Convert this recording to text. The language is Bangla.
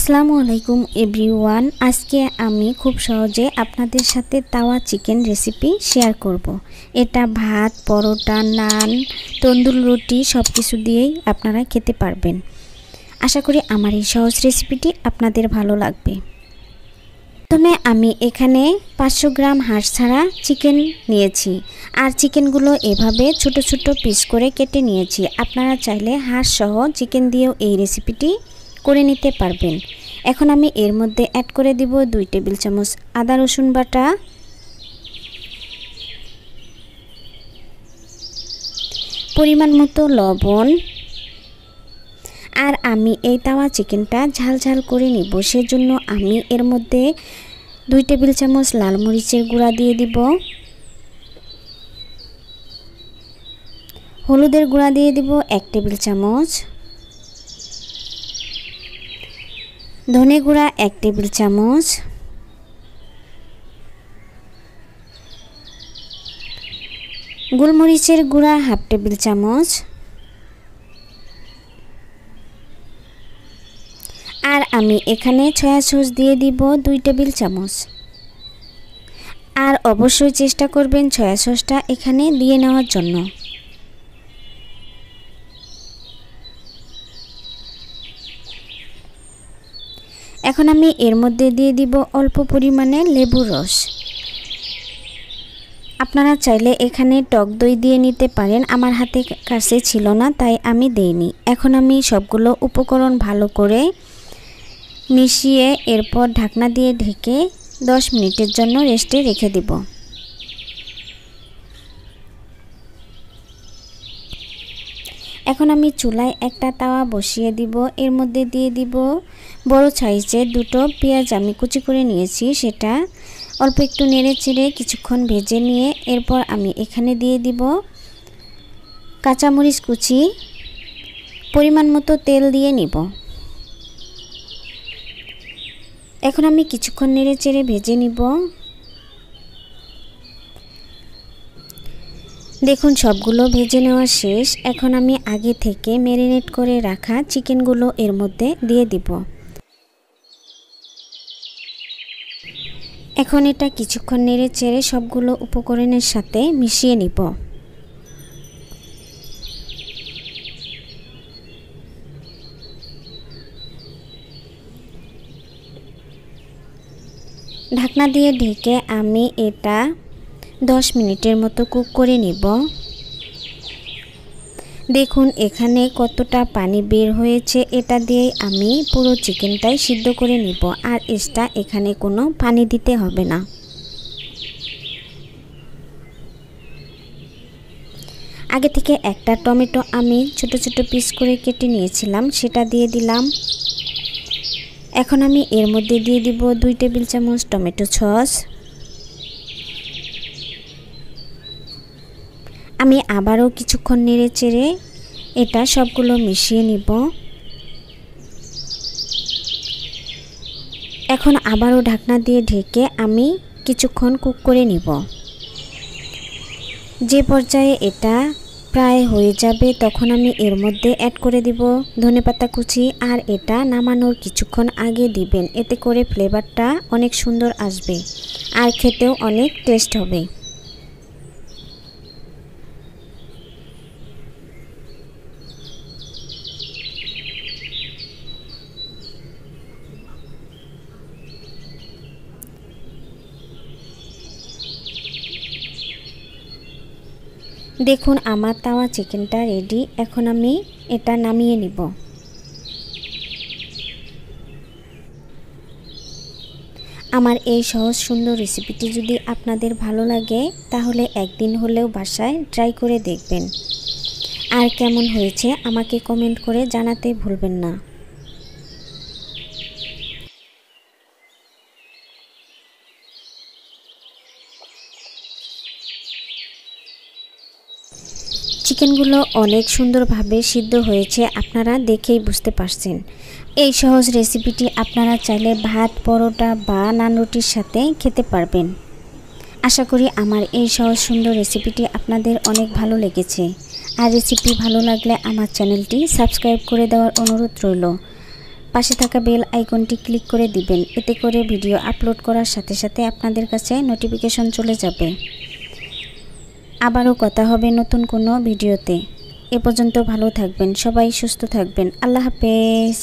আসসালামু আলাইকুম এভরিওয়ান। আজকে আমি খুব সহজে আপনাদের সাথে তাওয়া চিকেন রেসিপি শেয়ার করব। এটা ভাত, পরোটা, নান, তন্দুর রুটি সব কিছু দিয়েই আপনারা খেতে পারবেন। আশা করি আমার এই সহজ রেসিপিটি আপনাদের ভালো লাগবে। প্রথমে আমি এখানে 500 গ্রাম হাঁস ছাড়া চিকেন নিয়েছি আর চিকেনগুলো এভাবে ছোট ছোট পিস করে কেটে নিয়েছি। আপনারা চাইলে হাঁস সহ চিকেন দিয়েও এই রেসিপিটি করে নিতে পারবেন। এখন আমি এর মধ্যে অ্যাড করে দিব 2 টেবিল চামচ আদা রসুন বাটা, পরিমাণ মতো লবণ, আর আমি এই তাওয়া চিকেনটা ঝাল ঝাল করে নিব। সেজন্য আমি এর মধ্যে 2 টেবিল চামচ লাল মরিচের গুঁড়া দিয়ে দিব, হলুদের গুঁড়া দিয়ে দিব 1 টেবিল চামচ, ধনে গুঁড়া 1 টেবিল চামচ, গোলমরিচের গুঁড়া 1/2 টেবিল চামচ, আর আমি এখানে সয়া সস দিয়ে দিব 2 টেবিল চামচ। আর অবশ্যই চেষ্টা করবেন সয়া সসটা এখানে দিয়ে নেওয়ার জন্য। এখন আমি এর মধ্যে দিয়ে দিব অল্প পরিমাণে লেবুর রস। আপনারা চাইলে এখানে টক দই দিয়ে নিতে পারেন, আমার হাতে কাছে ছিল না তাই আমি দেইনি। এখন আমি সবগুলো উপকরণ ভালো করে মিশিয়ে এরপর ঢাকনা দিয়ে ঢেকে 10 মিনিটের জন্য রেস্টে রেখে দিব। এখন আমি চুলায় একটা তাওয়া বসিয়ে দিব। এর মধ্যে দিয়ে দিব বড় সাইজের 2টো পেঁয়াজ আমি কুচি করে নিয়েছি, সেটা অল্প একটু নেড়ে চেড়ে কিছুক্ষণ ভেজে নিয়ে এরপর আমি এখানে দিয়ে দিব কাঁচামরিচ কুচি, পরিমাণ মতো তেল দিয়ে নিব। এখন আমি কিছুক্ষণ নেড়ে চেড়ে ভেজে নিব। দেখুন সবগুলো ভেজে নেওয়া শেষ। এখন আমি আগে থেকে ম্যারিনেট করে রাখা চিকেনগুলো এর মধ্যে দিয়ে দিব। এখন এটা কিছুক্ষণ নেড়ে চেড়ে সবগুলো উপকরণের সাথে মিশিয়ে নিব। ঢাকনা দিয়ে ঢেকে আমি এটা 10 মিনিটের মতো কুক করে নিব। দেখুন এখানে কতটা পানি বের হয়েছে, এটা দিয়ে আমি পুরো চিকেনটাই সিদ্ধ করে নিব আর এক্সট্রা এখানে কোনো পানি দিতে হবে না। আগে থেকে একটা টমেটো আমি ছোট ছোট পিস করে কেটে নিয়েছিলাম, সেটা দিয়ে দিলাম। এখন আমি এর মধ্যে দিয়ে দিব 2 টেবিল চামচ টমেটো সস। আমি আবারও কিছুক্ষণ নেড়ে চেড়ে এটা সবগুলো মিশিয়ে নিব। এখন আবারও ঢাকনা দিয়ে ঢেকে আমি কিছুক্ষণ কুক করে নিব। যে পর্যায়ে এটা প্রায় হয়ে যাবে তখন আমি এর মধ্যে অ্যাড করে দিব ধনেপাতা কুচি, আর এটা নামানোর কিছুক্ষণ আগে দিবেন, এতে করে ফ্লেভারটা অনেক সুন্দর আসবে আর খেতেও অনেক টেস্ট হবে। দেখুন আমার তাওয়া চিকেনটা রেডি। এখন আমি এটা নামিয়ে নিব। আমার এই সহজ সুন্দর রেসিপিটি যদি আপনাদের ভালো লাগে তাহলে একদিন হলেও বাসায় ট্রাই করে দেখবেন, আর কেমন হয়েছে আমাকে কমেন্ট করে জানাতে ভুলবেন না। চিকেনগুলো অনেক সুন্দরভাবে সিদ্ধ হয়েছে, আপনারা দেখেই বুঝতে পারছেন। এই সহজ রেসিপিটি আপনারা চাইলে ভাত, পরোটা বা নান রুটির সাথে খেতে পারবেন। আশা করি আমার এই সহজ সুন্দর রেসিপিটি আপনাদের অনেক ভালো লেগেছে। আর রেসিপি ভালো লাগলে আমার চ্যানেলটি সাবস্ক্রাইব করে দেওয়ার অনুরোধ রইল। পাশে থাকা বেল আইকনটি ক্লিক করে দিবেন, এতে করে ভিডিও আপলোড করার সাথে সাথে আপনাদের কাছে নোটিফিকেশন চলে যাবে। আবারও কথা হবে নতুন কোনো ভিডিওতে। এ পর্যন্ত ভালো থাকবেন, সবাই সুস্থ থাকবেন। আল্লাহ হাফেজ।